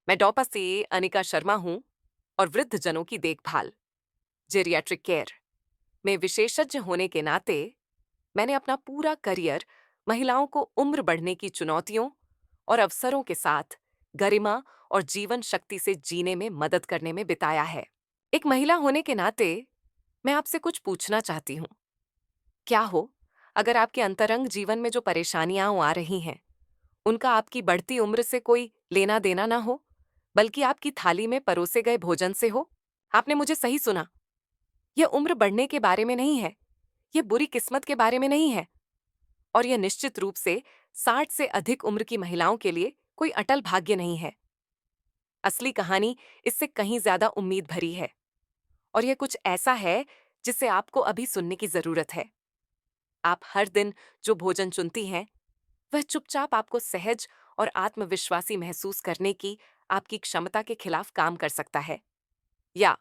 मैं डॉपा से अनिका शर्मा हूँ और वृद्धजनों की देखभाल जेरियाट्रिक केयर में विशेषज्ञ होने के नाते मैंने अपना पूरा करियर महिलाओं को उम्र बढ़ने की चुनौतियों और अवसरों के साथ गरिमा और जीवन शक्ति से जीने में मदद करने में बिताया है। एक महिला होने के नाते मैं आपसे कुछ पूछना चाहती हूँ। क्या हो अगर आपके अंतरंग जीवन में जो परेशानियां आ रही हैं उनका आपकी बढ़ती उम्र से कोई लेना देना ना हो, बल्कि आपकी थाली में परोसे गए भोजन से हो? आपने मुझे सही सुना। यह उम्र बढ़ने के बारे में नहीं है, यह बुरी किस्मत के बारे में नहीं है, और यह निश्चित रूप से 60 से अधिक उम्र की महिलाओं के लिए कोई अटल भाग्य नहीं है। असली कहानी इससे कहीं ज्यादा उम्मीद भरी है, और यह कुछ ऐसा है जिसे आपको अभी सुनने की जरूरत है। आप हर दिन जो भोजन चुनती हैं, वह चुपचाप आपको सहज और आत्मविश्वासी महसूस करने की आपकी क्षमता के खिलाफ काम कर सकता है, या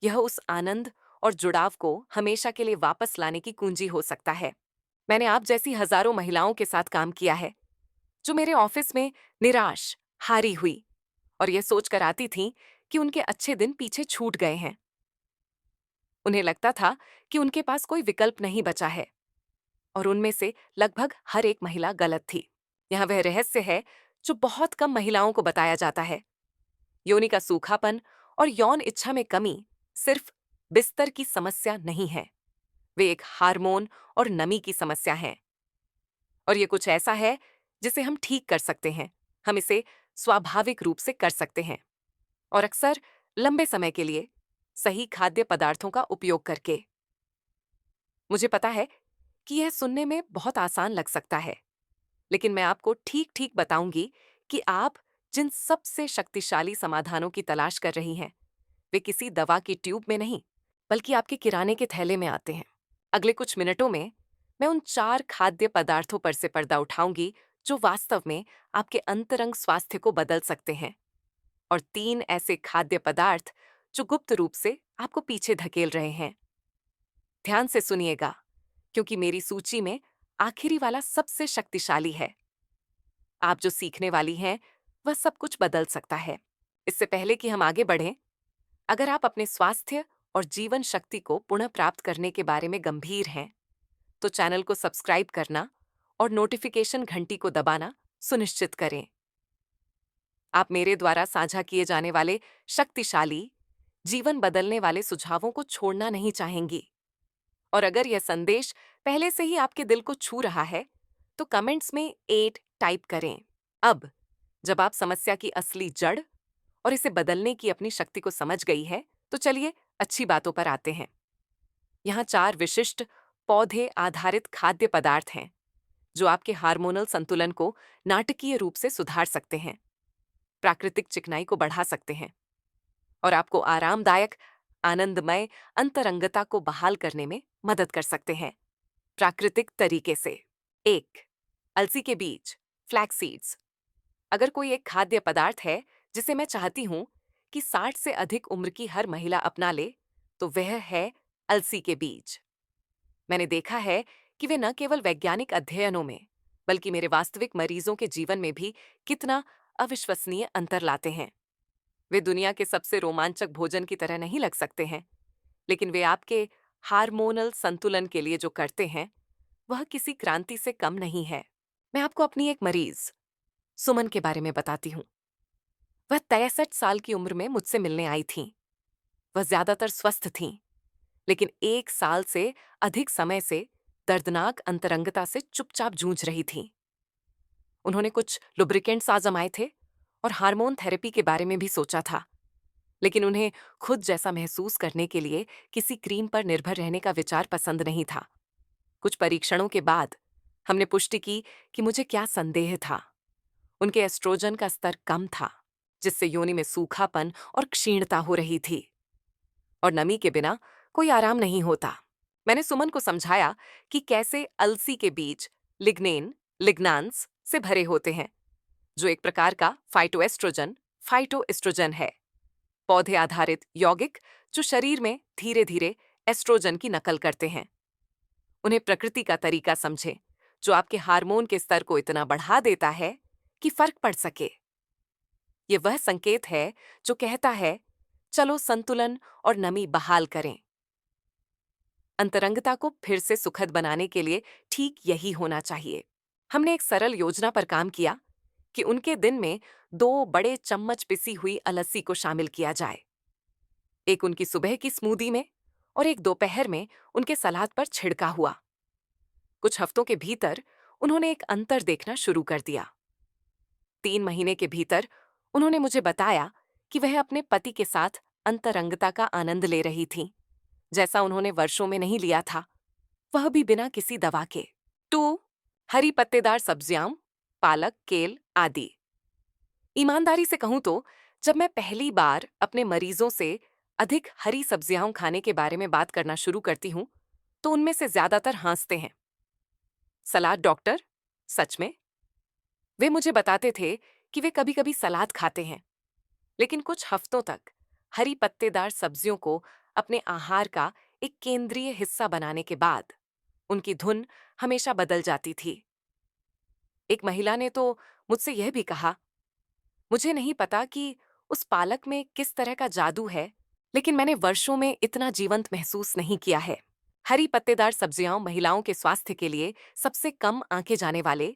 यह उस आनंद और जुड़ाव को हमेशा के लिए वापस लाने की कुंजी हो सकता है। मैंने आप जैसी हजारों महिलाओं के साथ काम किया है जो मेरे ऑफिस में निराश, हारी हुई और यह सोचकर आती थीं कि उनके अच्छे दिन पीछे छूट गए हैं। उन्हें लगता था कि उनके पास कोई विकल्प नहीं बचा है, और उनमें से लगभग हर एक महिला गलत थी। यहाँ वह रहस्य है जो बहुत कम महिलाओं को बताया जाता है। योनि का सूखापन और यौन इच्छा में कमी सिर्फ बिस्तर की समस्या नहीं है, वे एक हार्मोन और नमी की समस्या है। और ये कुछ ऐसा है जिसे हम ठीक कर सकते हैं। हम इसे स्वाभाविक रूप से कर सकते हैं, और अक्सर लंबे समय के लिए सही खाद्य पदार्थों का उपयोग करके। मुझे पता है कि यह सुनने में बहुत आसान लग सकता है, लेकिन मैं आपको ठीक ठीक बताऊंगी कि आप जिन सबसे शक्तिशाली समाधानों की तलाश कर रही हैं, वे किसी दवा की ट्यूब में नहीं, बल्कि आपके किराने के थैले में आते हैं। अगले कुछ मिनटों में मैं उन 4 खाद्य पदार्थों पर से पर्दा उठाऊंगी जो वास्तव में आपके अंतरंग स्वास्थ्य को बदल सकते हैं, और 3 ऐसे खाद्य पदार्थ जो गुप्त रूप से आपको पीछे धकेल रहे हैं। ध्यान से सुनिएगा, क्योंकि मेरी सूची में आखिरी वाला सबसे शक्तिशाली है। आप जो सीखने वाली हैं वह सब कुछ बदल सकता है। इससे पहले कि हम आगे बढ़ें, अगर आप अपने स्वास्थ्य और जीवन शक्ति को पुनः प्राप्त करने के बारे में गंभीर हैं, तो चैनल को सब्सक्राइब करना और नोटिफिकेशन घंटी को दबाना सुनिश्चित करें। आप मेरे द्वारा साझा किए जाने वाले शक्तिशाली, जीवन बदलने वाले सुझावों को छोड़ना नहीं चाहेंगी। और अगर यह संदेश पहले से ही आपके दिल को छू रहा है, तो कमेंट्स में 8 टाइप करें। अब जब आप समस्या की असली जड़ और इसे बदलने की अपनी शक्ति को समझ गई है, तो चलिए अच्छी बातों पर आते हैं। यहाँ 4 विशिष्ट पौधे आधारित खाद्य पदार्थ हैं जो आपके हार्मोनल संतुलन को नाटकीय रूप से सुधार सकते हैं, प्राकृतिक चिकनाई को बढ़ा सकते हैं, और आपको आरामदायक, आनंदमय अंतरंगता को बहाल करने में मदद कर सकते हैं प्राकृतिक तरीके से। 1, अलसी के बीज, फ्लैक्स सीड्स। अगर कोई एक खाद्य पदार्थ है जिसे मैं चाहती हूं कि 60 से अधिक उम्र की हर महिला अपना ले, तो वह है अलसी के बीज। मैंने देखा है कि वे न केवल वैज्ञानिक अध्ययनों में, बल्कि मेरे वास्तविक मरीजों के जीवन में भी कितना अविश्वसनीय अंतर लाते हैं। वे दुनिया के सबसे रोमांचक भोजन की तरह नहीं लग सकते हैं, लेकिन वे आपके हार्मोनल संतुलन के लिए जो करते हैं, वह किसी क्रांति से कम नहीं है। मैं आपको अपनी एक मरीज सुमन के बारे में बताती हूँ। वह 63 साल की उम्र में मुझसे मिलने आई थीं। वह ज्यादातर स्वस्थ थीं, लेकिन 1 साल से अधिक समय से दर्दनाक अंतरंगता से चुपचाप जूझ रही थीं। उन्होंने कुछ लुब्रिकेंट्स आजमाए थे और हार्मोन थेरेपी के बारे में भी सोचा था, लेकिन उन्हें खुद जैसा महसूस करने के लिए किसी क्रीम पर निर्भर रहने का विचार पसंद नहीं था। कुछ परीक्षणों के बाद हमने पुष्टि की कि मुझे क्या संदेह था। उनके एस्ट्रोजन का स्तर कम था, जिससे योनि में सूखापन और क्षीणता हो रही थी, और नमी के बिना कोई आराम नहीं होता। मैंने सुमन को समझाया कि कैसे अलसी के बीज लिग्नेन, लिग्नांस से भरे होते हैं, जो एक प्रकार का फाइटोएस्ट्रोजन है, पौधे आधारित यौगिक जो शरीर में धीरे धीरे एस्ट्रोजन की नकल करते हैं। उन्हें प्रकृति का तरीका समझें जो आपके हार्मोन के स्तर को इतना बढ़ा देता है कि फर्क पड़ सके। ये वह संकेत है जो कहता है, चलो संतुलन और नमी बहाल करें। अंतरंगता को फिर से सुखद बनाने के लिए ठीक यही होना चाहिए। हमने एक सरल योजना पर काम किया कि उनके दिन में 2 बड़े चम्मच पिसी हुई अलसी को शामिल किया जाए। एक उनकी सुबह की स्मूदी में और एक दोपहर में उनके सलाद पर छिड़का हुआ। कुछ हफ्तों के भीतर उन्होंने एक अंतर देखना शुरू कर दिया। 3 महीने के भीतर उन्होंने मुझे बताया कि वह अपने पति के साथ अंतरंगता का आनंद ले रही थीं, जैसा उन्होंने वर्षों में नहीं लिया था, वह भी बिना किसी दवा के। 2 हरी पत्तेदार सब्जियां, पालक, केल आदि। ईमानदारी से कहूं तो जब मैं पहली बार अपने मरीजों से अधिक हरी सब्जियां खाने के बारे में बात करना शुरू करती हूं, तो उनमें से ज्यादातर हंसते हैं। सलाद डॉक्टर? सच में? वे मुझे बताते थे कि वे कभी-कभी सलाद खाते हैं, लेकिन कुछ हफ्तों तक हरी पत्तेदार सब्जियों को अपने आहार का एक केंद्रीय हिस्सा बनाने के बाद उनकी धुन हमेशा बदल जाती थी। एक महिला ने तो मुझसे यह भी कहा, मुझे नहीं पता कि उस पालक में किस तरह का जादू है, लेकिन मैंने वर्षों में इतना जीवंत महसूस नहीं किया है। हरी पत्तेदार सब्जियां महिलाओं के स्वास्थ्य के लिए सबसे कम आंके जाने वाले,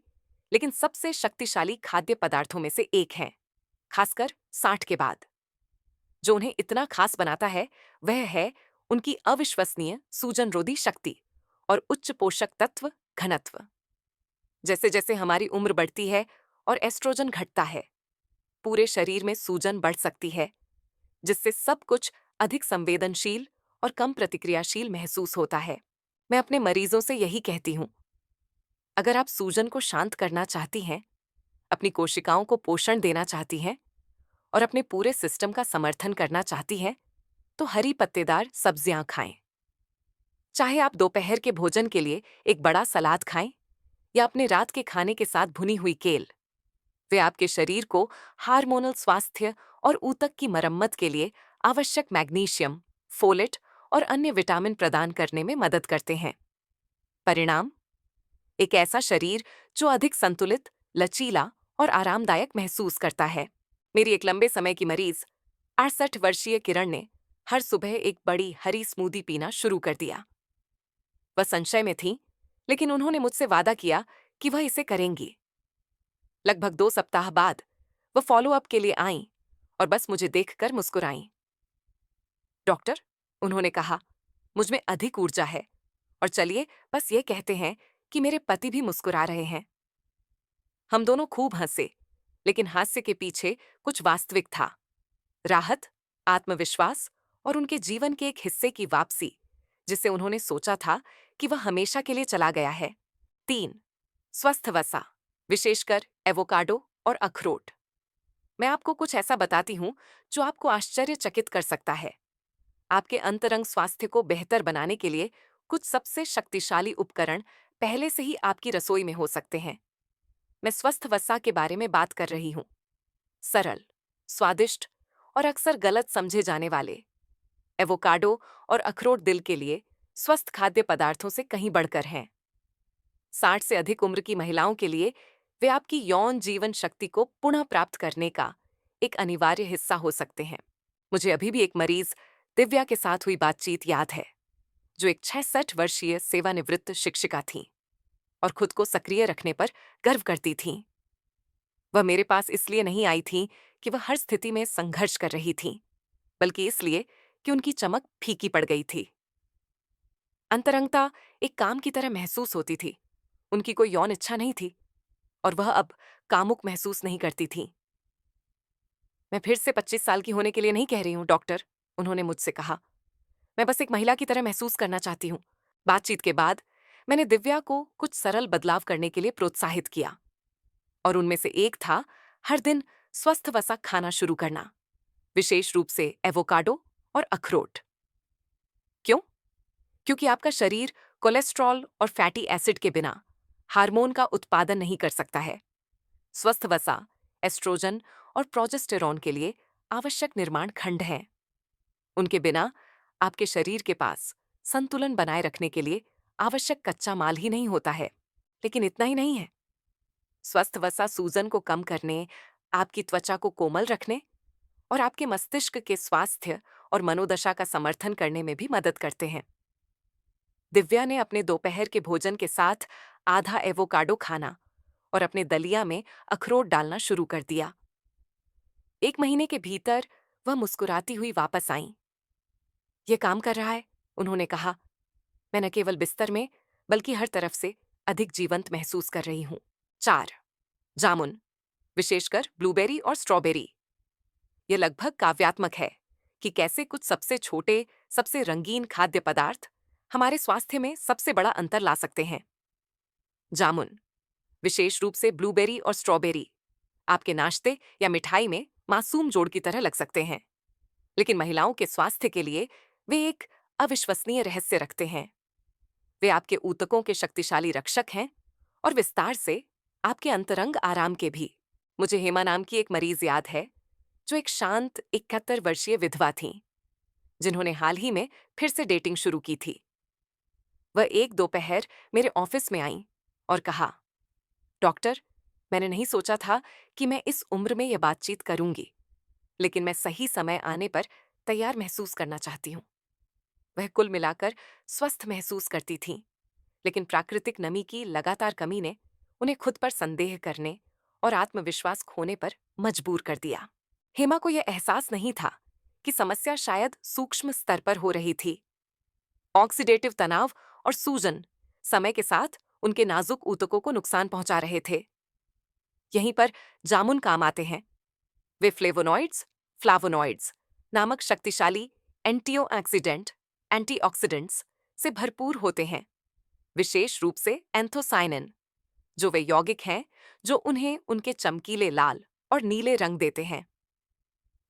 लेकिन सबसे शक्तिशाली खाद्य पदार्थों में से एक हैं, खासकर 60 के बाद। जो उन्हें इतना खास बनाता है, वह है उनकी अविश्वसनीय सूजनरोधी शक्ति और उच्च पोषक तत्व घनत्व। जैसे जैसे हमारी उम्र बढ़ती है और एस्ट्रोजन घटता है, पूरे शरीर में सूजन बढ़ सकती है, जिससे सब कुछ अधिक संवेदनशील और कम प्रतिक्रियाशील महसूस होता है। मैं अपने मरीजों से यही कहती हूँ, अगर आप सूजन को शांत करना चाहती हैं, अपनी कोशिकाओं को पोषण देना चाहती हैं और अपने पूरे सिस्टम का समर्थन करना चाहती हैं, तो हरी पत्तेदार सब्जियां खाएं। चाहे आप दोपहर के भोजन के लिए एक बड़ा सलाद खाएं या अपने रात के खाने के साथ भुनी हुई केल, वे आपके शरीर को हार्मोनल स्वास्थ्य और ऊतक की मरम्मत के लिए आवश्यक मैग्नीशियम, फोलेट और अन्य विटामिन प्रदान करने में मदद करते हैं। परिणाम? एक ऐसा शरीर जो अधिक संतुलित, लचीला और आरामदायक महसूस करता है। मेरी एक लंबे समय की मरीज 68 वर्षीय किरण ने हर सुबह एक बड़ी हरी स्मूदी पीना शुरू कर दिया। वह संशय में थी, लेकिन उन्होंने मुझसे वादा किया कि वह इसे करेंगी। लगभग 2 सप्ताह बाद वह फॉलो अप के लिए आईं और बस मुझे देखकर मुस्कुराईं। डॉक्टर, उन्होंने कहा, मुझ में अधिक ऊर्जा है और चलिए बस ये कहते हैं कि मेरे पति भी मुस्कुरा रहे हैं। हम दोनों खूब हंसे, लेकिन हास्य के पीछे कुछ वास्तविक था। राहत, आत्मविश्वास और उनके जीवन के एक हिस्से की वापसी, जिसे उन्होंने सोचा था कि वह हमेशा के लिए चला गया है। 3 स्वस्थ वसा, विशेषकर एवोकाडो और अखरोट। मैं आपको कुछ ऐसा बताती हूँ जो आपको आश्चर्यचकित कर सकता है। आपके अंतरंग स्वास्थ्य को बेहतर बनाने के लिए कुछ सबसे शक्तिशाली उपकरण पहले से ही आपकी रसोई में हो सकते हैं। मैं स्वस्थ वसा के बारे में बात कर रही हूँ। सरल, स्वादिष्ट और अक्सर गलत समझे जाने वाले एवोकाडो और अखरोट दिल के लिए स्वस्थ खाद्य पदार्थों से कहीं बढ़कर हैं। 60 से अधिक उम्र की महिलाओं के लिए वे आपकी यौन जीवन शक्ति को पुनः प्राप्त करने का एक अनिवार्य हिस्सा हो सकते हैं। मुझे अभी भी एक मरीज दिव्या के साथ हुई बातचीत याद है, जो एक 66 वर्षीय सेवानिवृत्त शिक्षिका थीं और खुद को सक्रिय रखने पर गर्व करती थीं। वह मेरे पास इसलिए नहीं आई थीं कि वह हर स्थिति में संघर्ष कर रही थीं, बल्कि इसलिए कि उनकी चमक फीकी पड़ गई थी। अंतरंगता एक काम की तरह महसूस होती थी। उनकी कोई यौन इच्छा नहीं थी और वह अब कामुक महसूस नहीं करती थीं। मैं फिर से 25 साल की होने के लिए नहीं कह रही हूँ, डॉक्टर, उन्होंने मुझसे कहा। मैं बस एक महिला की तरह महसूस करना चाहती हूँ। बातचीत के बाद मैंने दिव्या को कुछ सरल बदलाव करने के लिए प्रोत्साहित किया और उनमें से एक था हर दिन स्वस्थ वसा खाना शुरू करना, विशेष रूप से एवोकाडो और अखरोट। क्यों? क्योंकि आपका शरीर कोलेस्ट्रॉल और फैटी एसिड के बिना हार्मोन का उत्पादन नहीं कर सकता है। स्वस्थ वसा एस्ट्रोजन और प्रोजेस्टेरॉन के लिए आवश्यक निर्माण खंड हैं। उनके बिना आपके शरीर के पास संतुलन बनाए रखने के लिए आवश्यक कच्चा माल ही नहीं होता है। लेकिन इतना ही नहीं है। स्वस्थ वसा सूजन को कम करने, आपकी त्वचा को कोमल रखने और आपके मस्तिष्क के स्वास्थ्य और मनोदशा का समर्थन करने में भी मदद करते हैं। दिव्या ने अपने दोपहर के भोजन के साथ आधा एवोकाडो खाना और अपने दलिया में अखरोट डालना शुरू कर दिया। 1 महीने के भीतर वह मुस्कुराती हुई वापस आईं। ये काम कर रहा है, उन्होंने कहा। मैं न केवल बिस्तर में बल्कि हर तरफ से अधिक जीवंत महसूस कर रही हूं। 4. जामुन, विशेषकर ब्लूबेरी और स्ट्रॉबेरी। ये लगभग काव्यात्मक है कि कैसे कुछ सबसे छोटे, सबसे रंगीन खाद्य पदार्थ हमारे स्वास्थ्य में सबसे बड़ा अंतर ला सकते हैं। जामुन, विशेष रूप से ब्लूबेरी और स्ट्रॉबेरी, आपके नाश्ते या मिठाई में मासूम जोड़ की तरह लग सकते हैं, लेकिन महिलाओं के स्वास्थ्य के लिए वे एक अविश्वसनीय रहस्य रखते हैं। वे आपके ऊतकों के शक्तिशाली रक्षक हैं और विस्तार से आपके अंतरंग आराम के भी। मुझे हेमा नाम की एक मरीज याद है, जो एक शांत 71 वर्षीय विधवा थीं, जिन्होंने हाल ही में फिर से डेटिंग शुरू की थी। वह एक दोपहर मेरे ऑफिस में आईं और कहा, डॉक्टर, मैंने नहीं सोचा था कि मैं इस उम्र में यह बातचीत करूंगी, लेकिन मैं सही समय आने पर तैयार महसूस करना चाहती हूँ। वह कुल मिलाकर स्वस्थ महसूस करती थीं, लेकिन प्राकृतिक नमी की लगातार कमी ने उन्हें खुद पर संदेह करने और आत्मविश्वास खोने पर मजबूर कर दिया। हेमा को यह एहसास नहीं था कि समस्या शायद सूक्ष्म स्तर पर हो रही थी। ऑक्सीडेटिव तनाव और सूजन समय के साथ उनके नाजुक ऊतकों को नुकसान पहुंचा रहे थे। यहीं पर जामुन काम आते हैं। वे फ्लावोनॉइड्स नामक शक्तिशाली एंटीऑक्सीडेंट, एंटीऑक्सीडेंट्स से भरपूर होते हैं, विशेष रूप से एंथोसाइनिन, जो वे यौगिक हैं जो उन्हें उनके चमकीले लाल और नीले रंग देते हैं।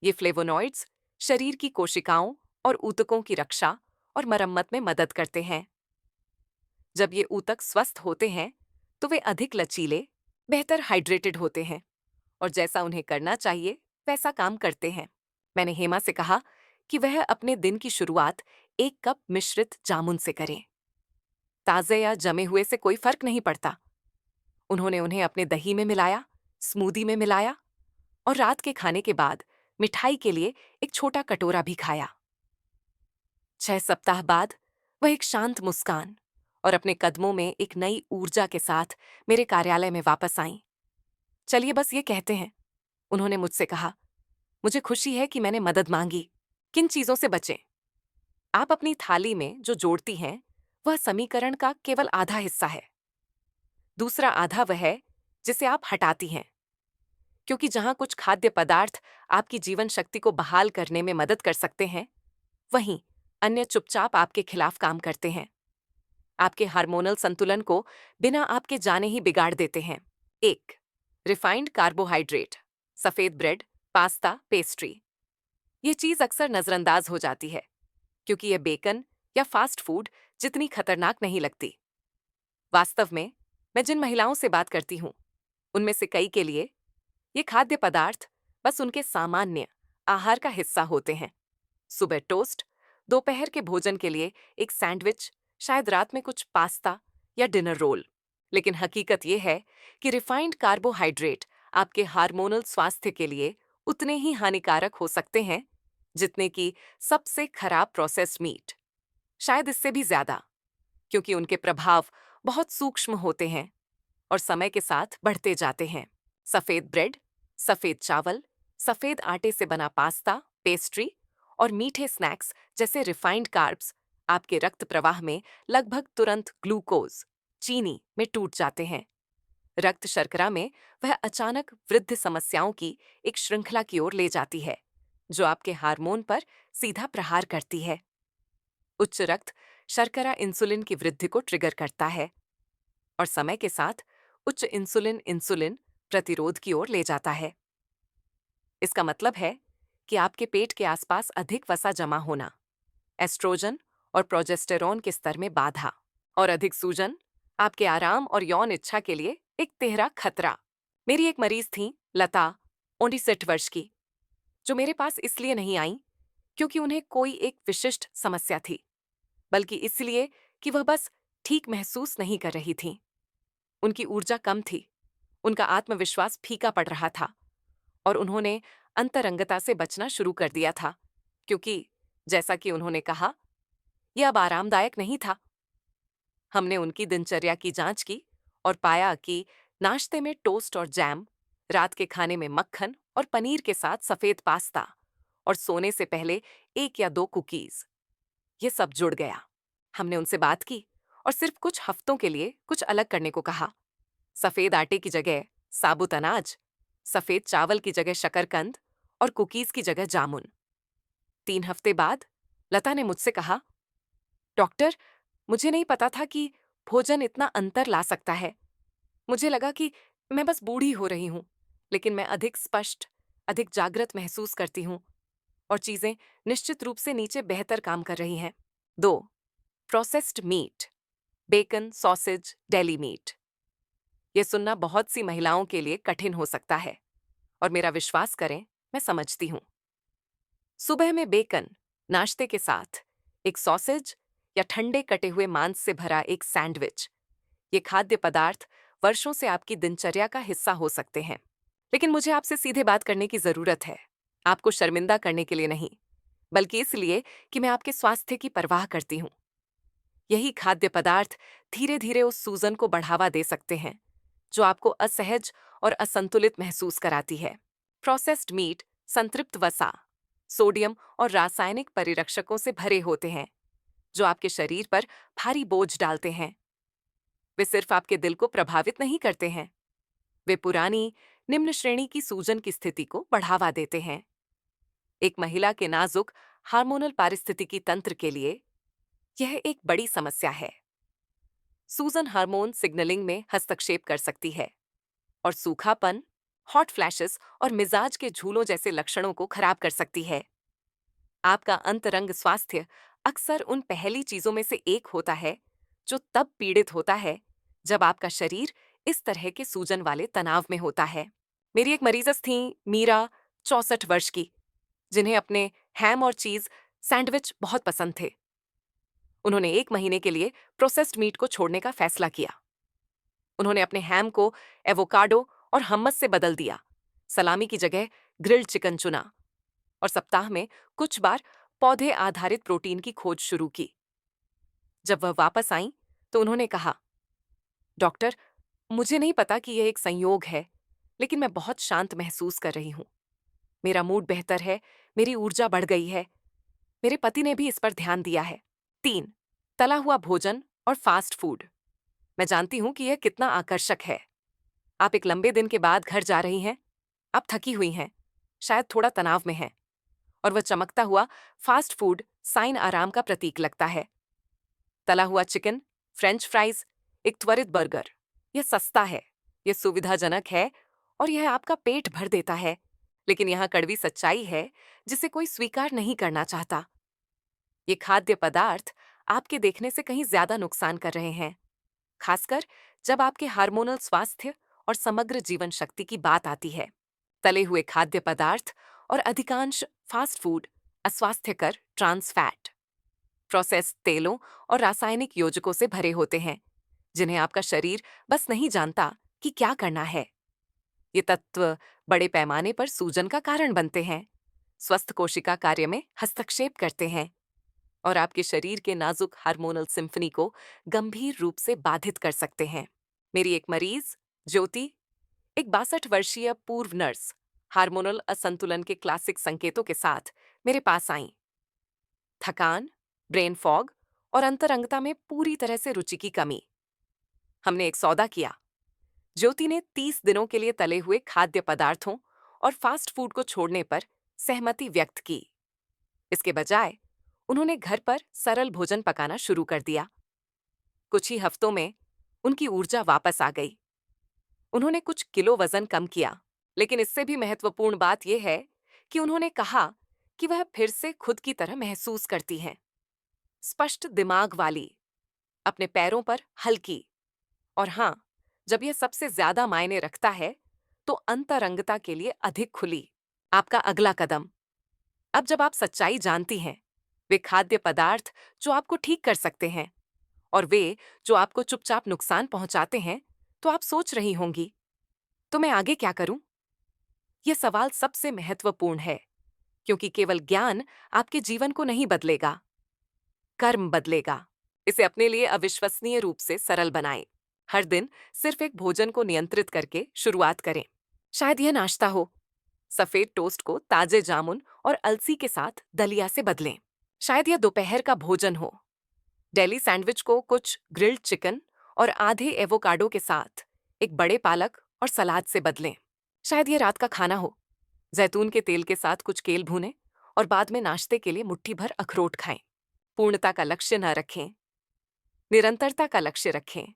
ये फ्लेवोनॉइड्स शरीर की कोशिकाओं और ऊतकों की रक्षा और मरम्मत में मदद करते हैं। जब ये ऊतक स्वस्थ होते हैं तो वे अधिक लचीले, बेहतर हाइड्रेटेड होते हैं और जैसा उन्हें करना चाहिए वैसा काम करते हैं। मैंने हेमा से कहा कि वह अपने दिन की शुरुआत 1 कप मिश्रित जामुन से करें। ताजे या जमे हुए से कोई फर्क नहीं पड़ता। उन्होंने उन्हें अपने दही में मिलाया, स्मूदी में मिलाया और रात के खाने के बाद मिठाई के लिए एक छोटा कटोरा भी खाया। 6 सप्ताह बाद वह एक शांत मुस्कान और अपने कदमों में एक नई ऊर्जा के साथ मेरे कार्यालय में वापस आईं। चलिए बस ये कहते हैं, उन्होंने मुझसे कहा, मुझे खुशी है कि मैंने मदद मांगी। किन चीजों से बचें? आप अपनी थाली में जो जोड़ती हैं वह समीकरण का केवल आधा हिस्सा है। दूसरा आधा वह है जिसे आप हटाती हैं, क्योंकि जहां कुछ खाद्य पदार्थ आपकी जीवन शक्ति को बहाल करने में मदद कर सकते हैं, वहीं अन्य चुपचाप आपके खिलाफ काम करते हैं, आपके हार्मोनल संतुलन को बिना आपके जाने ही बिगाड़ देते हैं। 1. रिफाइंड कार्बोहाइड्रेट, सफेद ब्रेड, पास्ता, पेस्ट्री। ये चीज अक्सर नजरअंदाज हो जाती है क्योंकि यह बेकन या फास्ट फूड जितनी खतरनाक नहीं लगती। वास्तव में मैं जिन महिलाओं से बात करती हूँ उनमें से कई के लिए ये खाद्य पदार्थ बस उनके सामान्य आहार का हिस्सा होते हैं। सुबह टोस्ट, दोपहर के भोजन के लिए एक सैंडविच, शायद रात में कुछ पास्ता या डिनर रोल। लेकिन हकीकत यह है कि रिफाइंड कार्बोहाइड्रेट आपके हार्मोनल स्वास्थ्य के लिए उतने ही हानिकारक हो सकते हैं जितने कि सबसे खराब प्रोसेस्ड मीट, शायद इससे भी ज्यादा, क्योंकि उनके प्रभाव बहुत सूक्ष्म होते हैं और समय के साथ बढ़ते जाते हैं। सफेद ब्रेड, सफेद चावल, सफेद आटे से बना पास्ता, पेस्ट्री और मीठे स्नैक्स जैसे रिफाइंड कार्ब्स आपके रक्त प्रवाह में लगभग तुरंत ग्लूकोज, चीनी में टूट जाते हैं। रक्त शर्करा में वह अचानक वृद्धि समस्याओं की एक श्रृंखला की ओर ले जाती है, जो आपके हार्मोन पर सीधा प्रहार करती है। उच्च रक्त शर्करा इंसुलिन की वृद्धि को ट्रिगर करता है और समय के साथ उच्च इंसुलिन इंसुलिन प्रतिरोध की ओर ले जाता है। इसका मतलब है कि आपके पेट के आसपास अधिक वसा जमा होना, एस्ट्रोजन और प्रोजेस्टेरोन के स्तर में बाधा और अधिक सूजन आपके आराम और यौन इच्छा के लिए एक तिहरा खतरा। मेरी एक मरीज थी, लता, 59 वर्ष की, जो मेरे पास इसलिए नहीं आई क्योंकि उन्हें कोई एक विशिष्ट समस्या थी, बल्कि इसलिए कि वह बस ठीक महसूस नहीं कर रही थीं। उनकी ऊर्जा कम थी, उनका आत्मविश्वास फीका पड़ रहा था और उन्होंने अंतरंगता से बचना शुरू कर दिया था, क्योंकि जैसा कि उन्होंने कहा, यह अब आरामदायक नहीं था। हमने उनकी दिनचर्या की जांच की और पाया कि नाश्ते में टोस्ट और जैम, रात के खाने में मक्खन और पनीर के साथ सफेद पास्ता और सोने से पहले 1 या 2 कुकीज, ये सब जुड़ गया। हमने उनसे बात की और सिर्फ कुछ हफ्तों के लिए कुछ अलग करने को कहा। सफेद आटे की जगह साबुत अनाज, सफेद चावल की जगह शकरकंद और कुकीज की जगह जामुन। 3 हफ्ते बाद लता ने मुझसे कहा, डॉक्टर, मुझे नहीं पता था कि भोजन इतना अंतर ला सकता है। मुझे लगा कि मैं बस बूढ़ी हो रही हूं, लेकिन मैं अधिक स्पष्ट, अधिक जागृत महसूस करती हूं और चीजें निश्चित रूप से नीचे बेहतर काम कर रही हैं। 2. Processed meat, bacon, sausage, deli meat. ये सुनना बहुत सी महिलाओं के लिए कठिन हो सकता है, और मेरा विश्वास करें, मैं समझती हूं। सुबह में बेकन, नाश्ते के साथ एक सॉसेज या ठंडे कटे हुए मांस से भरा एक सैंडविच, ये खाद्य पदार्थ वर्षों से आपकी दिनचर्या का हिस्सा हो सकते हैं। लेकिन मुझे आपसे सीधे बात करने की जरूरत है, आपको शर्मिंदा करने के लिए नहीं, बल्कि इसलिए कि मैं आपके स्वास्थ्य की परवाह करती हूँ। यही खाद्य पदार्थ धीरे धीरे उस सूजन को बढ़ावा दे सकते हैं जो आपको असहज और असंतुलित महसूस कराती है। प्रोसेस्ड मीट संतृप्त वसा, सोडियम और रासायनिक परिरक्षकों से भरे होते हैं जो आपके शरीर पर भारी बोझ डालते हैं। वे सिर्फ आपके दिल को प्रभावित नहीं करते हैं, वे पुरानी निम्न श्रेणी की सूजन की स्थिति को बढ़ावा देते हैं। एक महिला के नाजुक हार्मोनल पारिस्थितिकी तंत्र के लिए यह एक बड़ी समस्या है। सूजन हार्मोन सिग्नलिंग में हस्तक्षेप कर सकती है और सूखापन, हॉट फ्लैशेस और मिजाज के झूलों जैसे लक्षणों को खराब कर सकती है। आपका अंतरंग स्वास्थ्य अक्सर उन पहली चीजों में से एक होता है जो तब पीड़ित होता है जब आपका शरीर इस तरह के सूजन वाले तनाव में होता है। मेरी एक मरीजस थी, मीरा, 64 वर्ष की, जिन्हें अपने हैम और चीज सैंडविच बहुत पसंद थे। उन्होंने 1 महीने के लिए प्रोसेस्ड मीट को छोड़ने का फैसला किया। उन्होंने अपने हैम को एवोकाडो और हम्मस से बदल दिया, सलामी की जगह ग्रिल्ड चिकन चुना और सप्ताह में कुछ बार पौधे आधारित प्रोटीन की खोज शुरू की। जब वह वापस आईं तो उन्होंने कहा, डॉक्टर, मुझे नहीं पता कि यह एक संयोग है, लेकिन मैं बहुत शांत महसूस कर रही हूं। मेरा मूड बेहतर है, मेरी ऊर्जा बढ़ गई है। मेरे पति ने भी इस पर ध्यान दिया है। 3. तला हुआ भोजन और फास्ट फूड। मैं जानती हूं कि यह कितना आकर्षक है। आप एक लंबे दिन के बाद घर जा रही हैं, आप थकी हुई हैं, शायद थोड़ा तनाव में हैं, और वह चमकता हुआ फास्ट फूड साइन आराम का प्रतीक लगता है। तला हुआ चिकन, फ्रेंच फ्राइज, एक त्वरित बर्गर, यह सस्ता है, यह सुविधाजनक है और यह आपका पेट भर देता है। लेकिन यहां कड़वी सच्चाई है जिसे कोई स्वीकार नहीं करना चाहता। ये खाद्य पदार्थ आपके देखने से कहीं ज्यादा नुकसान कर रहे हैं, खासकर जब आपके हार्मोनल स्वास्थ्य और समग्र जीवन शक्ति की बात आती है। तले हुए खाद्य पदार्थ और अधिकांश फास्ट फूड अस्वास्थ्यकर ट्रांस फैट, प्रोसेस्ड तेलों और रासायनिक योजकों से भरे होते हैं जिन्हें आपका शरीर बस नहीं जानता कि क्या करना है। ये तत्व बड़े पैमाने पर सूजन का कारण बनते हैं, स्वस्थ कोशिका कार्य में हस्तक्षेप करते हैं और आपके शरीर के नाजुक हार्मोनल सिम्फनी को गंभीर रूप से बाधित कर सकते हैं। मेरी एक मरीज, ज्योति, एक 62 वर्षीय पूर्व नर्स, हार्मोनल असंतुलन के क्लासिक संकेतों के साथ मेरे पास आई। थकान, ब्रेन फॉग और अंतरंगता में पूरी तरह से रुचि की कमी। हमने एक सौदा किया। ज्योति ने 30 दिनों के लिए तले हुए खाद्य पदार्थों और फास्ट फूड को छोड़ने पर सहमति व्यक्त की। इसके बजाय उन्होंने घर पर सरल भोजन पकाना शुरू कर दिया। कुछ ही हफ्तों में उनकी ऊर्जा वापस आ गई। उन्होंने कुछ किलो वजन कम किया, लेकिन इससे भी महत्वपूर्ण बात यह है कि उन्होंने कहा कि वह फिर से खुद की तरह महसूस करती हैं, स्पष्ट दिमाग वाली, अपने पैरों पर हल्की, और हाँ, जब यह सबसे ज्यादा मायने रखता है, तो अंतरंगता के लिए अधिक खुली। आपका अगला कदम। अब जब आप सच्चाई जानती हैं, वे खाद्य पदार्थ जो आपको ठीक कर सकते हैं और वे जो आपको चुपचाप नुकसान पहुंचाते हैं, तो आप सोच रही होंगी, तो मैं आगे क्या करूं? यह सवाल सबसे महत्वपूर्ण है, क्योंकि केवल ज्ञान आपके जीवन को नहीं बदलेगा, कर्म बदलेगा। इसे अपने लिए अविश्वसनीय रूप से सरल बनाएं। हर दिन सिर्फ एक भोजन को नियंत्रित करके शुरुआत करें। शायद यह नाश्ता हो, सफेद टोस्ट को ताजे जामुन और अलसी के साथ दलिया से बदलें। शायद यह दोपहर का भोजन हो, डेली सैंडविच को कुछ ग्रिल्ड चिकन और आधे एवोकाडो के साथ एक बड़े पालक और सलाद से बदलें। शायद यह रात का खाना हो, जैतून के तेल के साथ कुछ केल भूनें और बाद में नाश्ते के लिए मुट्ठी भर अखरोट खाएं। पूर्णता का लक्ष्य न रखें, निरंतरता का लक्ष्य रखें।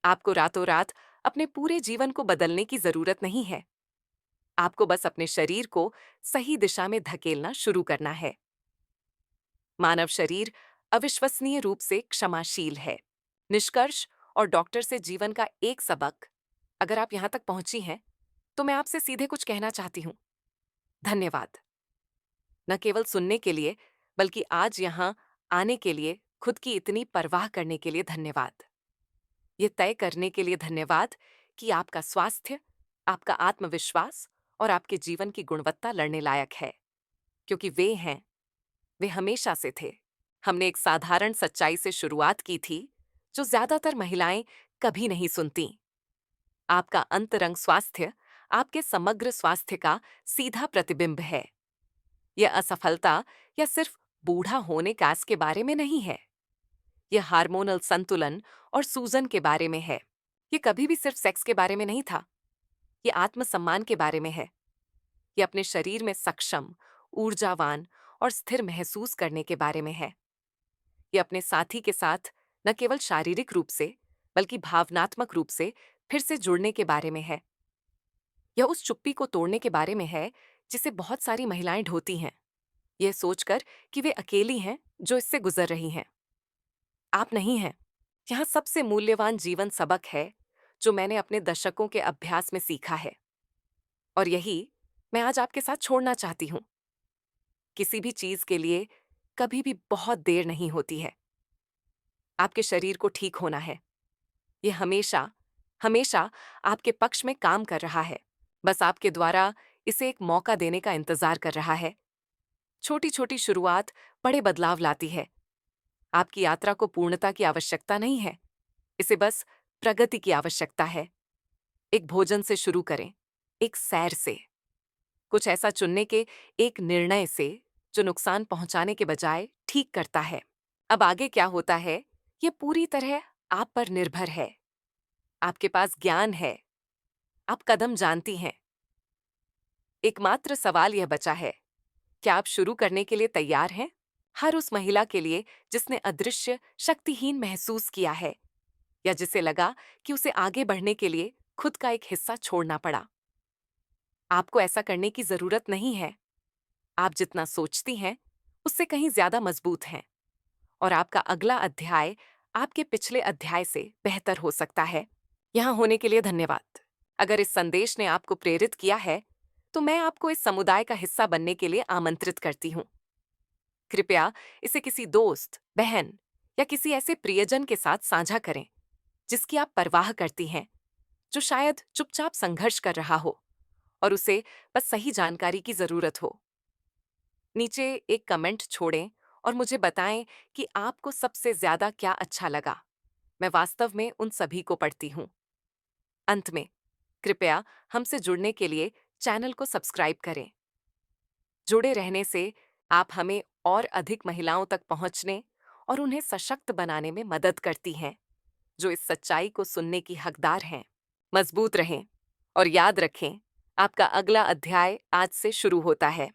आपको रातों रात अपने पूरे जीवन को बदलने की जरूरत नहीं है। आपको बस अपने शरीर को सही दिशा में धकेलना शुरू करना है। मानव शरीर अविश्वसनीय रूप से क्षमाशील है। निष्कर्ष और डॉक्टर से जीवन का एक सबक, अगर आप यहां तक पहुंची हैं, तो मैं आपसे सीधे कुछ कहना चाहती हूं। धन्यवाद। न केवल सुनने के लिए, बल्कि आज यहां आने के लिए, खुद की इतनी परवाह करने के लिए धन्यवाद। ये तय करने के लिए धन्यवाद कि आपका स्वास्थ्य, आपका आत्मविश्वास और आपके जीवन की गुणवत्ता लड़ने लायक है, क्योंकि वे हमेशा से थे। हमने एक साधारण सच्चाई से शुरुआत की थी, जो ज्यादातर महिलाएं कभी नहीं सुनती। आपका अंतरंग स्वास्थ्य आपके समग्र स्वास्थ्य का सीधा प्रतिबिंब है। यह असफलता या सिर्फ बूढ़ा होने कास के बारे में नहीं है। यह हार्मोनल संतुलन और सूजन के बारे में है। यह कभी भी सिर्फ सेक्स के बारे में नहीं था। यह आत्मसम्मान के बारे में है। यह अपने शरीर में सक्षम, ऊर्जावान और स्थिर महसूस करने के बारे में है। यह अपने साथी के साथ न केवल शारीरिक रूप से, बल्कि भावनात्मक रूप से फिर से जुड़ने के बारे में है। यह उस चुप्पी को तोड़ने के बारे में है जिसे बहुत सारी महिलाएं ढोती हैं, यह सोचकर कि वे अकेली हैं जो इससे गुजर रही हैं। आप नहीं हैं। यहां सबसे मूल्यवान जीवन सबक है जो मैंने अपने दशकों के अभ्यास में सीखा है, और यही मैं आज आपके साथ छोड़ना चाहती हूं। किसी भी चीज के लिए कभी भी बहुत देर नहीं होती है। आपके शरीर को ठीक होना है। यह हमेशा हमेशा आपके पक्ष में काम कर रहा है, बस आपके द्वारा इसे एक मौका देने का इंतजार कर रहा है। छोटी छोटी शुरुआत बड़े बदलाव लाती है। आपकी यात्रा को पूर्णता की आवश्यकता नहीं है, इसे बस प्रगति की आवश्यकता है। एक भोजन से शुरू करें, एक सैर से, कुछ ऐसा चुनने के एक निर्णय से जो नुकसान पहुंचाने के बजाय ठीक करता है। अब आगे क्या होता है, यह पूरी तरह आप पर निर्भर है। आपके पास ज्ञान है, आप कदम जानती हैं। एकमात्र सवाल यह बचा है, क्या आप शुरू करने के लिए तैयार हैं? हर उस महिला के लिए जिसने अदृश्य, शक्तिहीन महसूस किया है, या जिसे लगा कि उसे आगे बढ़ने के लिए खुद का एक हिस्सा छोड़ना पड़ा। आपको ऐसा करने की जरूरत नहीं है। आप जितना सोचती हैं, उससे कहीं ज्यादा मजबूत हैं, और आपका अगला अध्याय आपके पिछले अध्याय से बेहतर हो सकता है। यहां होने के लिए धन्यवाद। अगर इस संदेश ने आपको प्रेरित किया है, तो मैं आपको इस समुदाय का हिस्सा बनने के लिए आमंत्रित करती हूं। कृपया इसे किसी दोस्त, बहन या किसी ऐसे प्रियजन के साथ साझा करें जिसकी आप परवाह करती हैं, जो शायद चुपचाप संघर्ष कर रहा हो और उसे बस सही जानकारी की जरूरत हो। नीचे एक कमेंट छोड़ें और मुझे बताएं कि आपको सबसे ज्यादा क्या अच्छा लगा। मैं वास्तव में उन सभी को पढ़ती हूं। अंत में, कृपया हमसे जुड़ने के लिए चैनल को सब्सक्राइब करें। जुड़े रहने से आप हमें और अधिक महिलाओं तक पहुंचने और उन्हें सशक्त बनाने में मदद करती हैं, जो इस सच्चाई को सुनने की हकदार हैं। मजबूत रहें और याद रखें, आपका अगला अध्याय आज से शुरू होता है।